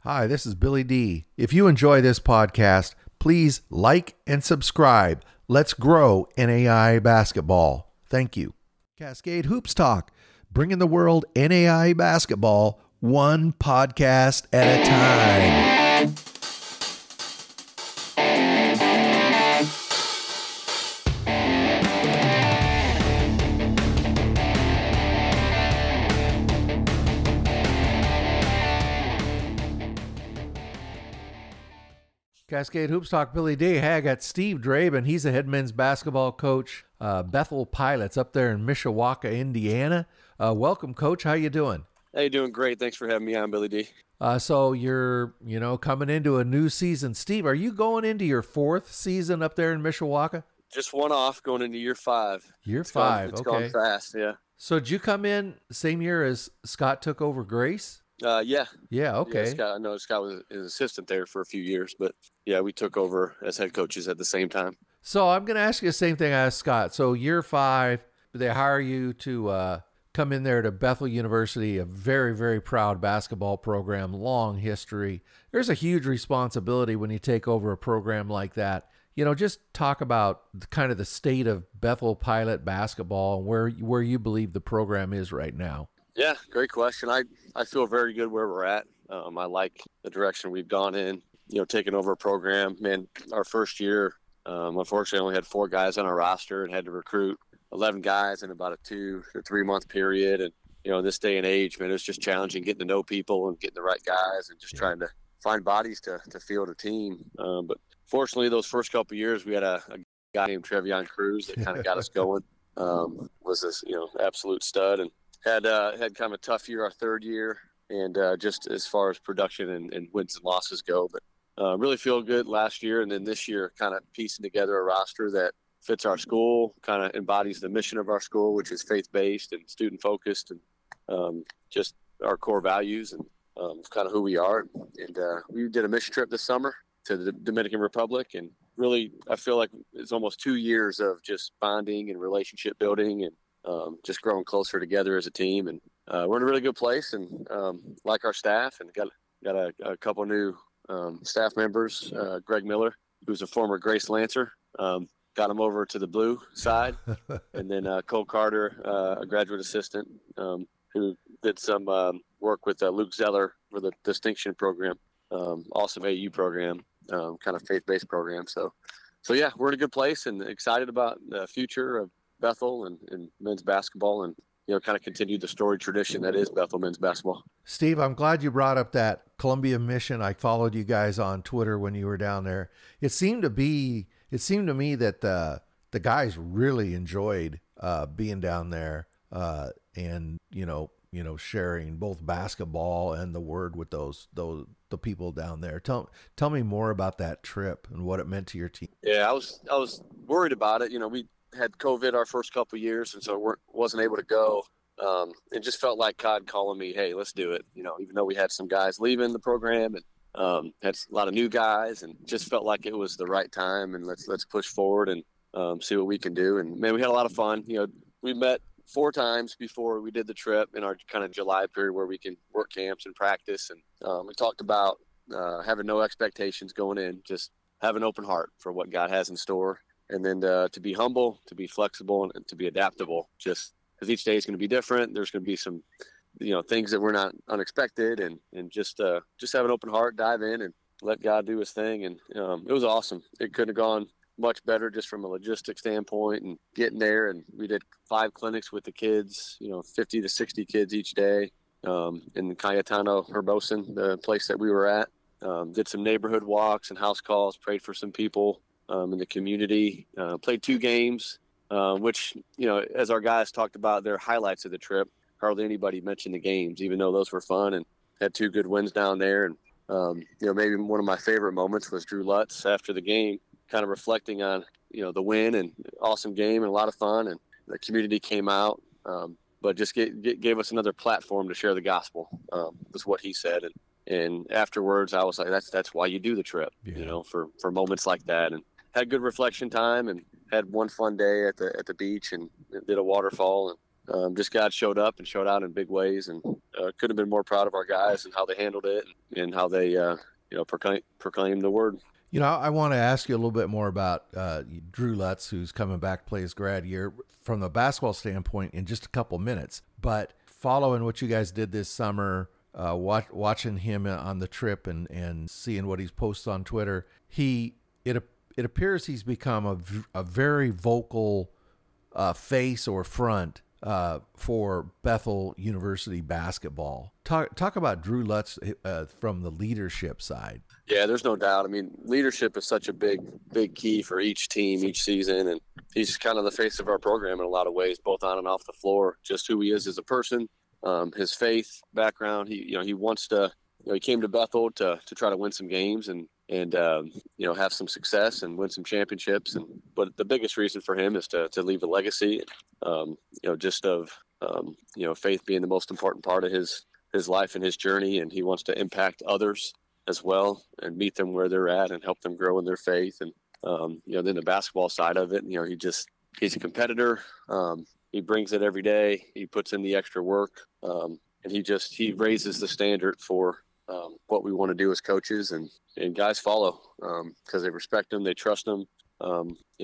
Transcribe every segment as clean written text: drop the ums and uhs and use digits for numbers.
Hi, this is Billy D. If you enjoy this podcast, please like and subscribe. Let's grow NAIA basketball. Thank you. Cascade Hoops Talk, bringing the world NAIA basketball one podcast at a time. Cascade Hoops Talk, Billy D. Hey, I got Steve Drabyn. He's the head men's basketball coach, Bethel Pilots up there in Mishawaka, Indiana. Welcome, Coach. How you doing? Hey, doing great. Thanks for having me on, Billy D. So you're, coming into a new season. Steve, are you going into your fourth season up there in Mishawaka? Just one off, going into year 5. Year 5, It's okay. gone fast, yeah. So did you come in same year as Scott took over Grace? Yeah. Yeah, okay. Yeah, I know Scott was an assistant there for a few years, but yeah, we took over as head coaches at the same time. So I'm going to ask you the same thing I asked Scott. So year 5, they hire you to come in there to Bethel University, a very, very proud basketball program, long history. There's a huge responsibility when you take over a program like that. Just talk about kind of the state of Bethel Pilot basketball and where you believe the program is right now. Yeah, great question. I feel very good where we're at. I like the direction we've gone in, taking over a program. Man, our first year, unfortunately, only had 4 guys on our roster and had to recruit 11 guys in about a 2 to 3 month period. And, in this day and age, man, it's just challenging getting to know people and getting the right guys and just trying to find bodies to field a team. But fortunately, those first couple of years, we had a guy named Trevion Cruz that kind of got us going. Was this, absolute stud, and had kind of a tough year our third year, and just as far as production and wins and losses go. But really feel good last year, and then this year kind of piecing together a roster that fits our school, kind of embodies the mission of our school, which is faith-based and student-focused, and just our core values and kind of who we are. And we did a mission trip this summer to the Dominican Republic, and really I feel like it's almost 2 years of just bonding and relationship building and just growing closer together as a team. And we're in a really good place, and like our staff, and got a couple new staff members. Greg Miller, who's a former Grace Lancer, got him over to the blue side. And then Cole Carter, a graduate assistant, who did some work with Luke Zeller for the Distinction program, awesome AU program, kind of faith-based program. So yeah, we're in a good place and excited about the future of Bethel and men's basketball, and kind of continue the storied tradition that is Bethel men's basketball. Steve, I'm glad you brought up that Columbia mission. I followed you guys on Twitter when you were down there. It seemed to me that the guys really enjoyed being down there and sharing both basketball and the word with the people down there. Tell me more about that trip and what it meant to your team. Yeah, I was worried about it. We had COVID our first couple of years, and so wasn't able to go. It just felt like God calling me, hey, let's do it. Even though we had some guys leaving the program and had a lot of new guys, and just felt like it was the right time, and let's push forward and see what we can do. And man, we had a lot of fun. We met 4 times before we did the trip in our kind of July period where we can work camps and practice. And we talked about having no expectations going in, just have an open heart for what God has in store. And then to be humble, to be flexible, and to be adaptable, just because each day is going to be different. There's going to be some, things that were not unexpected, and just have an open heart, dive in, and let God do his thing. And it was awesome. It couldn't have gone much better just from a logistic standpoint and getting there. And we did 5 clinics with the kids, 50 to 60 kids each day in Cayetano Herbosin, the place that we were at. Did some neighborhood walks and house calls, prayed for some people in the community, played 2 games, which, as our guys talked about their highlights of the trip, hardly anybody mentioned the games, even though those were fun, and had 2 good wins down there. And, maybe one of my favorite moments was Drew Lutz after the game, kind of reflecting on, the win and awesome game and a lot of fun. And the community came out, but just gave us another platform to share the gospel, was what he said. And afterwards I was like, that's why you do the trip, for moments like that. And had good reflection time and had one fun day at the beach and did a waterfall, and just God showed up and showed out in big ways. And couldn't have been more proud of our guys and how they handled it and how they, proclaimed the word. I want to ask you a little bit more about Drew Lutz, who's coming back to play his grad year from the basketball standpoint in just a couple minutes. But following what you guys did this summer, watching him on the trip and seeing what he's posted on Twitter, it appears he's become a very vocal face or front for Bethel University basketball. Talk about Drew Lutz from the leadership side. Yeah, there's no doubt. I mean, leadership is such a big key for each team, each season, and he's kind of the face of our program in a lot of ways, both on and off the floor. Just who he is as a person, his faith background. He wants to. He came to Bethel to try to win some games and have some success and win some championships. But the biggest reason for him is to leave a legacy. Faith being the most important part of his life and his journey, and he wants to impact others as well and meet them where they're at and help them grow in their faith. And then the basketball side of it, he's a competitor. He brings it every day. He puts in the extra work, and he raises the standard for what we want to do as coaches, and guys follow because they respect him, they trust him,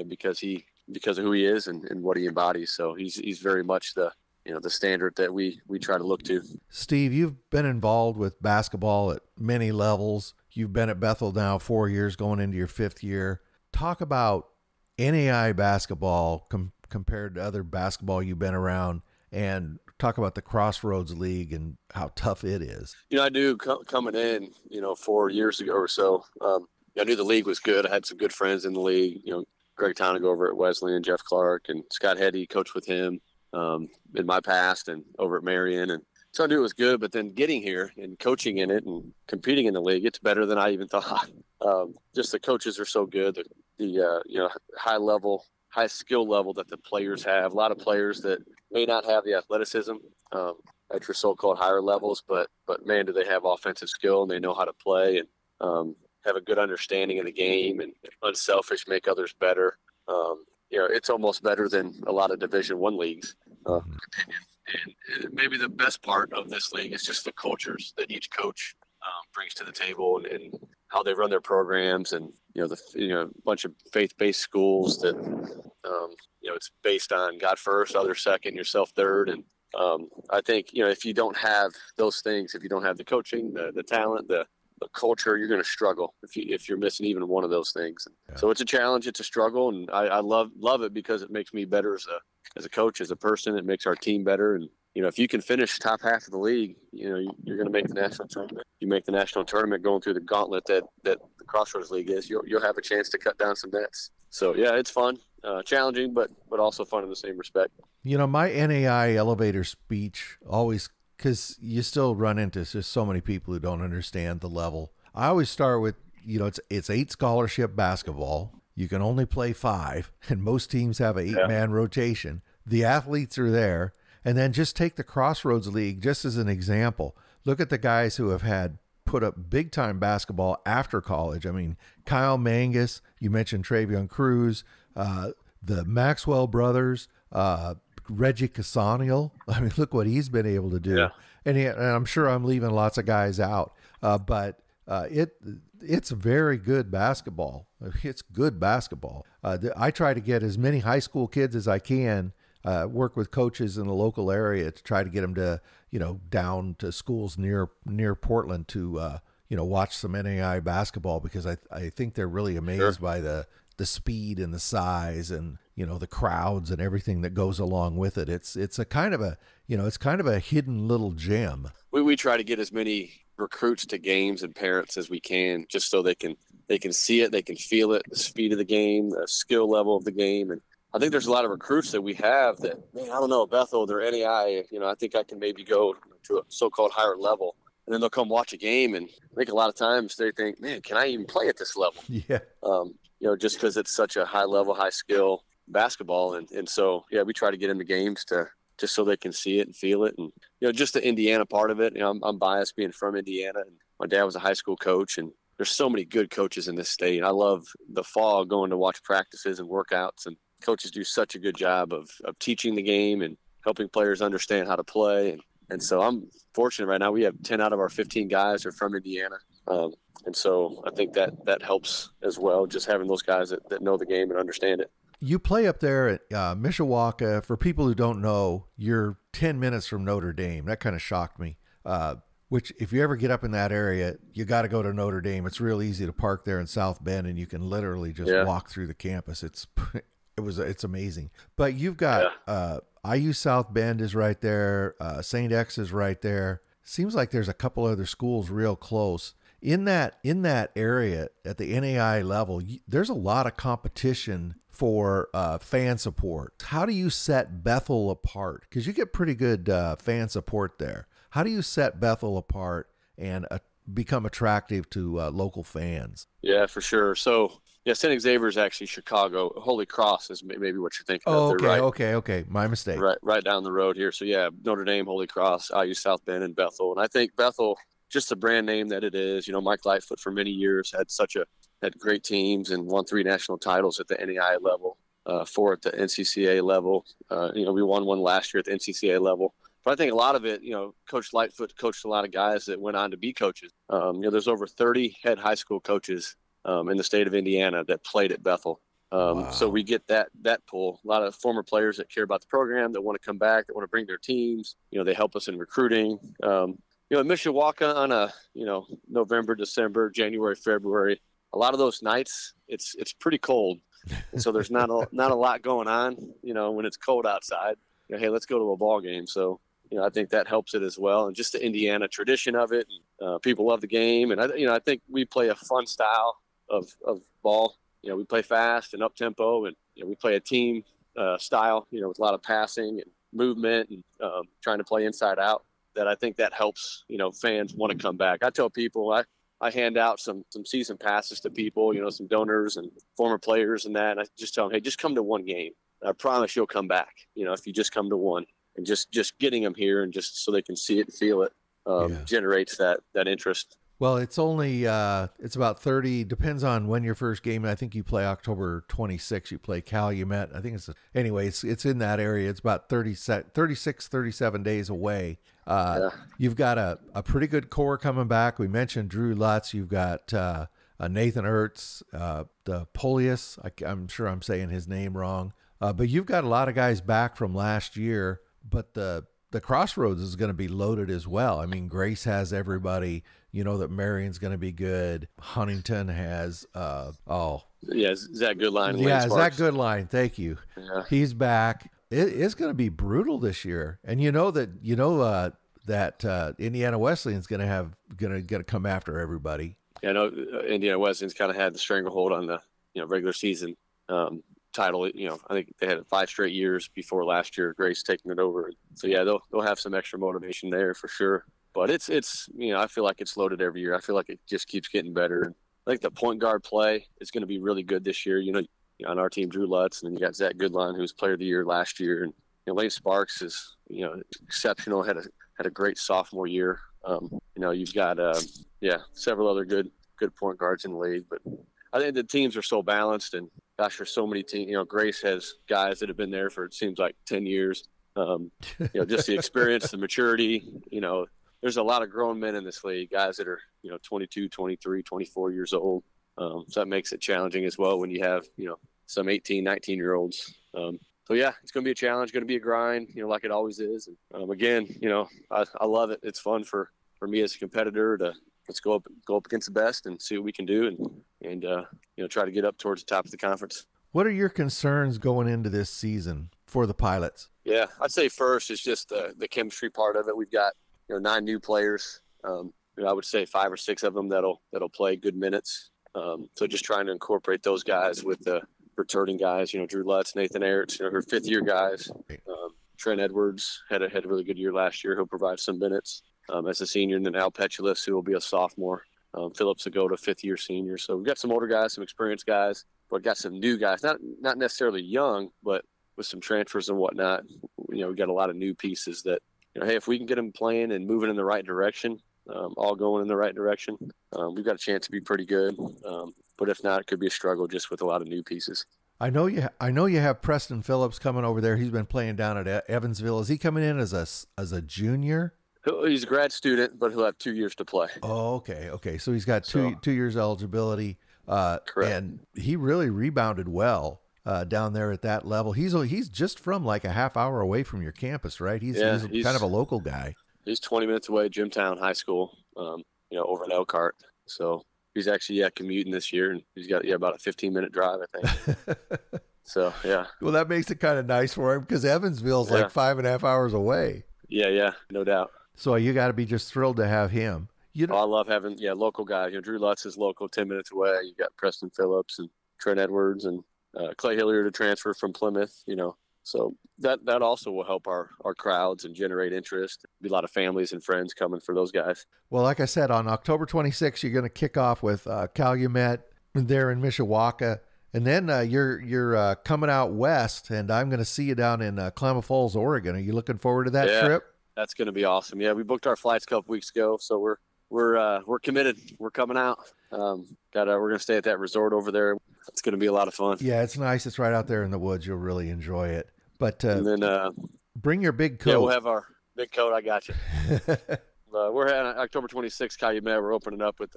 because of who he is and what he embodies. So he's very much the standard that we try to look to. Steve, you've been involved with basketball at many levels. You've been at Bethel now 4 years, going into your 5th year. Talk about NAI basketball compared to other basketball you've been around, and talk about the Crossroads League and how tough it is. I knew coming in, 4 years ago or so, I knew the league was good. I had some good friends in the league, Greg Tonic over at Wesleyan, Jeff Clark, and Scott Heddy, coached with him in my past and over at Marion. And so I knew it was good, but then getting here and coaching in it and competing in the league, it's better than I even thought. Just the coaches are so good. The high skill level that the players have. A lot of players that may not have the athleticism at your so-called higher levels, but man, do they have offensive skill, and they know how to play and have a good understanding of the game and unselfish, make others better. It's almost better than a lot of Division I leagues, in my opinion. And maybe the best part of this league is just the cultures that each coach brings to the table and how they run their programs, and a bunch of faith-based schools that it's based on God first, others second, yourself third. And I think if you don't have those things, if you don't have the coaching, the talent, the culture, you're going to struggle if you're missing even one of those things. Yeah. So it's a challenge, it's a struggle, and I love it because it makes me better as a coach, as a person. It makes our team better. And if you can finish top half of the league, you're going to make the national tournament. You make the national tournament going through the gauntlet that the Crossroads League is, you'll have a chance to cut down some nets. So yeah, it's fun, challenging, but also fun in the same respect. My NAI elevator speech always, because you still run into just so many people who don't understand the level. I always start with, it's 8 scholarship basketball. You can only play 5, and most teams have an 8-man rotation. The athletes are there. And then just take the Crossroads League just as an example. Look at the guys who have had put up big-time basketball after college. I mean, Kyle Mangus, you mentioned Travion Cruz, the Maxwell brothers, Reggie Casaniel. I mean, look what he's been able to do. Yeah. And I'm sure I'm leaving lots of guys out, but it's very good basketball. It's good basketball. I try to get as many high school kids as I can, work with coaches in the local area to try to get them to, down to schools near Portland to, watch some NAI basketball, because I think they're really amazed by the speed and the size and, the crowds and everything that goes along with it. It's a kind of a hidden little gem. We try to get as many recruits to games and parents as we can, just so they can see it, they can feel it, the speed of the game, the skill level of the game. And I think there's a lot of recruits that we have that, man, I don't know, Bethel, they're NAI, I think I can maybe go to a so-called higher level. And then they'll come watch a game, and I think a lot of times they think, man, can I even play at this level? Yeah. Just because it's such a high level, high skill basketball. And so, yeah, we try to get them to games just so they can see it and feel it. And, just the Indiana part of it, I'm biased being from Indiana, and my dad was a high school coach, and there's so many good coaches in this state. I love the fall going to watch practices and workouts, and coaches do such a good job of teaching the game and helping players understand how to play. And And so I'm fortunate right now. We have 10 out of our 15 guys are from Indiana. And so I think that helps as well, just having those guys that know the game and understand it. You play up there at Mishawaka. For people who don't know, you're 10 minutes from Notre Dame. That kind of shocked me. Which, if you ever get up in that area, you got to go to Notre Dame. It's real easy to park there in South Bend, and you can literally just walk through the campus. It's amazing. But you've got IU South Bend is right there. St. X is right there. Seems like there's a couple other schools real close. In that area at the NAI level, there's a lot of competition for fan support. How do you set Bethel apart? Because you get pretty good fan support there. How do you set Bethel apart and become attractive to local fans? Yeah, for sure. So, yeah, St. Xavier's actually Chicago. Holy Cross is maybe what you're thinking of. Okay. My mistake. Right down the road here. So, yeah, Notre Dame, Holy Cross, IU South Bend, and Bethel. And I think Bethel, just the brand name that it is, Mike Lightfoot for many years had great teams and won 3 national titles at the NAI level, 4 at the NCCAA level. We won one last year at the NCCAA level. But I think a lot of it, Coach Lightfoot coached a lot of guys that went on to be coaches. There's over 30 head high school coaches in the state of Indiana that played at Bethel. Wow. So we get that pull. A lot of former players that care about the program, that want to come back, that want to bring their teams. They help us in recruiting. In Mishawaka on a, November, December, January, February, a lot of those nights, it's pretty cold. And so there's not a lot going on, when it's cold outside. Hey, let's go to a ball game. So, I think that helps it as well. And just the Indiana tradition of it. People love the game. And, I think we play a fun style of ball. We play fast and up-tempo. And, we play a team style, with a lot of passing and movement and trying to play inside out. That I think that helps, fans want to come back. I tell people I hand out some season passes to people, some donors and former players and that. And I just tell them, hey, just come to one game. I promise you'll come back, if you just come to one. And just getting them here and just so they can see it and feel it generates that interest. Well, it's only it's about 30, depends on when your first game. I think you play October 26th. You play Calumet. I think it's in that area. It's about 36, 37 days away. You've got a pretty good core coming back. We mentioned Drew Lutz. You've got Nathan Ertz, the Polius. I'm sure I'm saying his name wrong. But you've got a lot of guys back from last year. But the Crossroads is going to be loaded as well. I mean, Grace has everybody. That Marion's going to be good. Huntington has Zach Goodline. Yeah, Zach Goodline. Thank you. Yeah. He's back. It's going to be brutal this year, and that Indiana Wesleyan's going to come after everybody. Yeah, I know Indiana Wesleyan's kind of had the stranglehold on the regular season title. I think they had 5 straight years before last year. Grace taking it over. So yeah, they'll have some extra motivation there for sure. But it's I feel like it's loaded every year. I feel like it just keeps getting better. I think the point guard play is going to be really good this year. On our team, Drew Lutz, and then you got Zach Goodline, who was Player of the Year last year, and Lane Sparks is exceptional. Had a great sophomore year. You've got several other good point guards in the league, but I think the teams are so balanced, and gosh, there's so many teams. Grace has guys that have been there for, it seems like, 10 years. Just the experience, the maturity. There's a lot of grown men in this league, guys that are 22, 23, 24 years old. So that makes it challenging as well when you have some 18, 19-year-olds. So yeah, it's going to be a challenge, going to be a grind, like it always is. And again, I love it. It's fun for me as a competitor to let's go up against the best and see what we can do and try to get up towards the top of the conference. What are your concerns going into this season for the Pilots? Yeah, I'd say first is just the chemistry part of it. We've got 9 new players. I would say 5 or 6 of them that'll play good minutes. So just trying to incorporate those guys with the returning guys. Drew Lutz, Nathan Ertz, her 5th-year guys. Trent Edwards had a really good year last year. He'll provide some minutes as a senior, and then Al Petulus, who will be a sophomore. Phillips Agoda, 5th-year senior. So we've got some older guys, some experienced guys, but got some new guys, not necessarily young, but with some transfers and whatnot. We've got a lot of new pieces that, hey, if we can get them playing and moving in the right direction, all going in the right direction, we've got a chance to be pretty good. But if not, it could be a struggle just with a lot of new pieces. I know you have Preston Phillips coming over there. He's been playing down at Evansville. Is he coming in as a junior? He's a grad student, but he'll have 2 years to play. Oh, okay. Okay. So he's got two years eligibility. Correct. And he really rebounded well down there at that level. He's just from like a half hour away from your campus, right? He's kind of a local guy. He's 20 minutes away, Jimtown High School, over in Elkhart. So he's actually, commuting this year, and he's got, about a 15-minute drive, I think. So, yeah. Well, that makes it kind of nice for him because Evansville's like 5.5 hours away. Yeah, no doubt. So you got to be just thrilled to have him. I love having, local guys. Drew Lutz is local, 10 minutes away. You got Preston Phillips and Trent Edwards and Clay Hilliard to transfer from Plymouth, So that also will help our crowds and generate interest. Be a lot of families and friends coming for those guys. Well, like I said, on October 26th, you're going to kick off with Calumet there in Mishawaka. And then you're coming out west, and I'm going to see you down in Klamath Falls, Oregon. Are you looking forward to that trip? That's going to be awesome. Yeah, we booked our flights a couple weeks ago, so we're committed. We're coming out. We're going to stay at that resort over there. It's going to be a lot of fun. Yeah, it's nice. It's right out there in the woods. You'll really enjoy it. But and then bring your big coat. Yeah, we'll have our big coat. I got you. We're at October 26th, Calumet. We're opening up with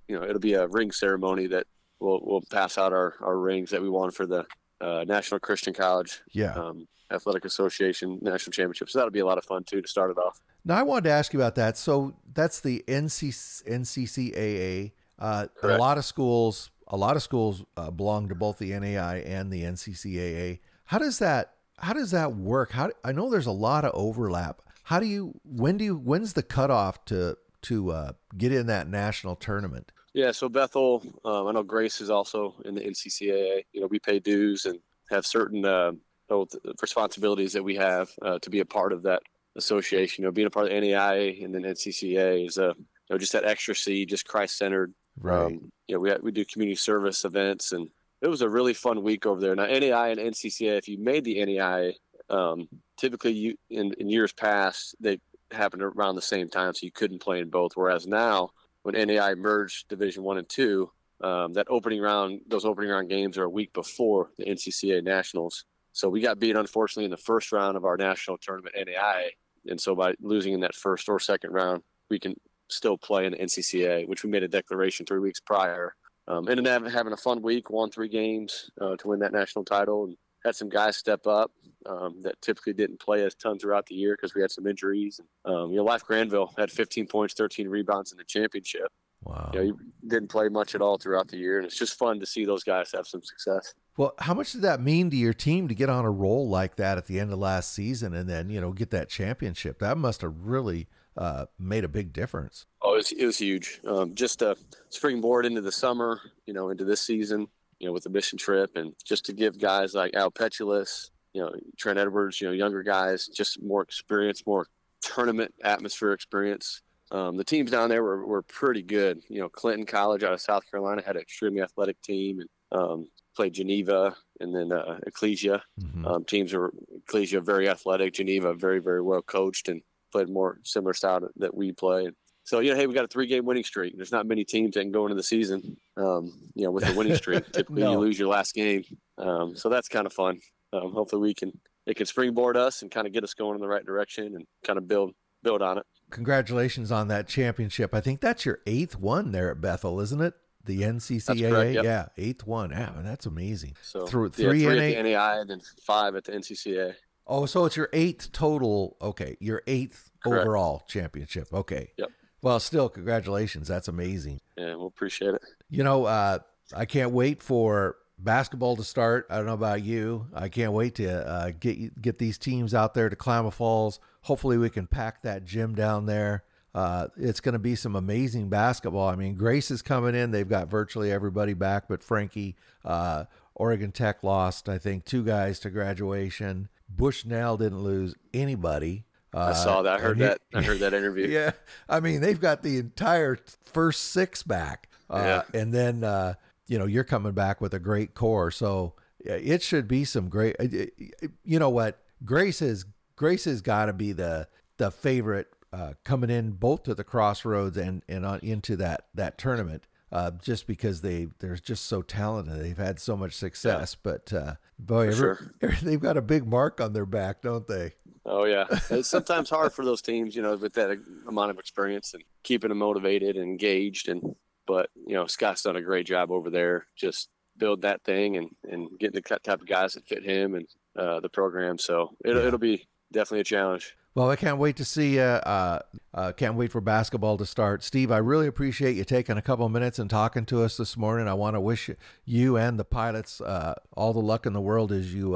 it'll be a ring ceremony that we'll pass out our rings that we won for the National Christian College Athletic Association National Championship. So that'll be a lot of fun too to start it off. Now I wanted to ask you about that. So that's the NCCAA. A lot of schools belong to both the NAI and the NCCAA. How does that work? I know there's a lot of overlap. When's the cutoff to get in that national tournament? Yeah, so Bethel, I know Grace is also in the NCCAA. We pay dues and have certain responsibilities that we have to be a part of that association. Being a part of the NAIA and then NCCAA is just that extra C, just Christ-centered. Right. We do community service events, and it was a really fun week over there. Now, NAIA and NCCAA, if you made the NAIA, typically in years past, they happened around the same time, so you couldn't play in both. Whereas now, when NAI merged Division I and II, those opening round games are a week before the NCCAA Nationals. So we got beat, unfortunately, in the first round of our national tournament, NAI. And so by losing in that first or second round, we can still play in the NCCAA, which we made a declaration 3 weeks prior. Ended up having a fun week, won 3 games to win that national title, and had some guys step up that typically didn't play a ton throughout the year because we had some injuries. And, Life Granville had 15 points, 13 rebounds in the championship. Wow. He didn't play much at all throughout the year, and it's just fun to see those guys have some success. Well, how much did that mean to your team to get on a roll like that at the end of last season and then, get that championship? That must have really made a big difference. Oh, it was huge. Just a springboard into the summer, into this season, with the mission trip, and just to give guys like Al Petulus, Trent Edwards, younger guys, just more experience, more tournament atmosphere experience. The teams down there were pretty good. Clinton College out of South Carolina had an extremely athletic team, and played Geneva and then Ecclesia. Mm-hmm. Teams were Ecclesia very athletic, Geneva very, very well coached, and played more similar style that we play. So, hey, we got a 3-game winning streak. There's not many teams that can go into the season, with a winning streak. Typically, You lose your last game. So that's kind of fun. Hopefully it can springboard us and kind of get us going in the right direction and kind of build on it. Congratulations on that championship. I think that's your 8th one there at Bethel, isn't it? The NCCAA? That's correct, yep. Yeah, 8th one. Yeah, that's amazing. So three at the NAI and then 5 at the NCCAA. Oh, so it's your 8th total. Okay, your 8th Correct. Overall championship. Okay. Yep. Well, still, congratulations. That's amazing. Yeah, we'll appreciate it. I can't wait for basketball to start. I don't know about you. I can't wait to get these teams out there to Klamath Falls. Hopefully we can pack that gym down there. It's going to be some amazing basketball. I mean, Grace is coming in. They've got virtually everybody back but Frankie. Oregon Tech lost, I think, 2 guys to graduation. Bushnell didn't lose anybody. I saw that. I heard that interview. Yeah. I mean, they've got the entire first 6 back. And then, you're coming back with a great core. So it should be some great, you know what? Grace has got to be the favorite coming in both to the Crossroads and on into that tournament. Just because they're just so talented. They've had so much success, but boy, sure. they've got a big mark on their back, don't they? Oh yeah, it's sometimes hard for those teams, with that amount of experience and keeping them motivated and engaged. But Scott's done a great job over there, just build that thing and getting the type of guys that fit him and the program. So it'll be definitely a challenge. Well, I can't wait to see can't wait for basketball to start. Steve, I really appreciate you taking a couple of minutes and talking to us this morning. I want to wish you and the Pilots all the luck in the world as you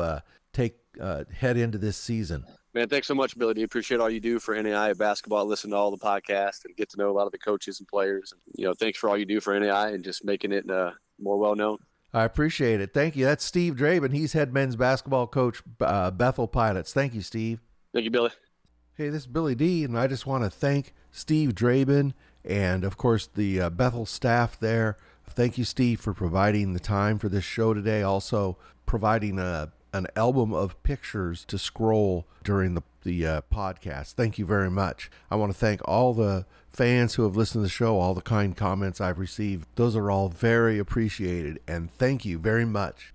head into this season. Man, thanks so much, Billy. I appreciate all you do for NAI basketball. Listen to all the podcasts and get to know a lot of the coaches and players. Thanks for all you do for NAI and just making it more well-known. I appreciate it. Thank you. That's Steve Drabyn. He's head men's basketball coach, Bethel Pilots. Thank you, Steve. Thank you, Billy. Hey, this is Billy D, and I just want to thank Steve Drabyn and, of course, the Bethel staff there. Thank you, Steve, for providing the time for this show today. Also, providing an album of pictures to scroll during the podcast. Thank you very much. I want to thank all the fans who have listened to the show, all the kind comments I've received. Those are all very appreciated, and thank you very much.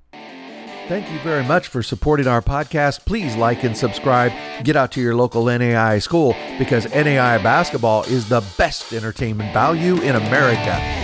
Thank you very much for supporting our podcast. Please like and subscribe. Get out to your local NAI school because NAI basketball is the best entertainment value in America.